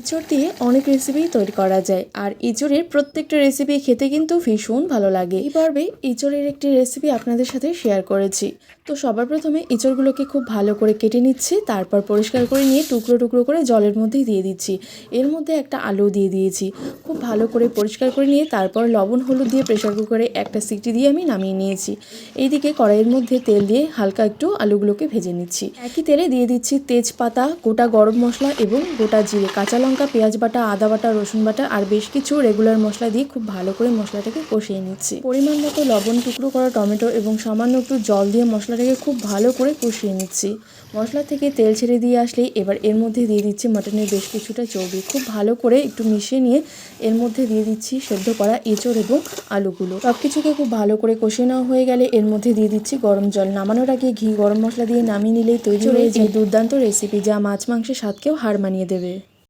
এঁচড় দিয়ে অনেক রেসিপি তৈরি করা যায়, আর এঁচড়ের প্রত্যেকটা রেসিপি খেতে কিন্তু ভীষণ ভালো লাগে। এই পর্বে এঁচড়ের একটি রেসিপি আপনাদের সাথে শেয়ার করেছি। তো সবার প্রথমে এঁচড়গুলোকে খুব ভালো করে কেটে নিচ্ছি, তারপর পরিষ্কার করে নিয়ে টুকরো টুকরো করে জলের মধ্যে দিয়ে দিচ্ছি। এর মধ্যে একটা আলু দিয়ে দিয়েছি। খুব ভালো করে পরিষ্কার করে নিয়ে তারপর লবণ হলুদ দিয়ে প্রেশার কুকারে একটা সিটি দিয়ে আমি নামিয়ে নিয়েছি। এইদিকে কড়াইয়ের মধ্যে তেল দিয়ে হালকা একটু আলুগুলোকে ভেজে নিচ্ছি। একই তেলে দিয়ে দিচ্ছি তেজপাতা, গোটা গরম মশলা এবং গোটা জিরে, কাঁচা লঙ্কা, পেঁয়াজ বাটা, আদা বাটা, রসুন বাটা আর বেশ কিছু রেগুলার মশলা দিয়ে খুব ভালো করে মশলাটাকে কষিয়ে নিচ্ছি। পরিমাণ মতো লবণ, টুকরো করা টমেটো এবং সামান্য একটু জল দিয়ে মশলাটাকে খুব ভালো করে কষিয়ে নিচ্ছি। মশলা থেকে তেল ছেড়ে দিয়ে আসলেই এবার এর মধ্যে দিয়ে দিচ্ছি মাটনের বেশ কিছুটা চর্বি। খুব ভালো করে একটু মিশিয়ে নিয়ে এর মধ্যে দিয়ে দিচ্ছি সেদ্ধ করা এঁচড় এবং আলুগুলো। সব কিছুকে খুব ভালো করে কষিয়ে নেওয়া হয়ে গেলে এর মধ্যে দিয়ে দিচ্ছি গরম জল। নামানোর আগে ঘি গরম মশলা দিয়ে নামিয়ে নিলেই তৈরি হয়ে যায় দুর্দান্ত রেসিপি, যা মাছ মাংসের স্বাদকেও হার মানিয়ে দেবে।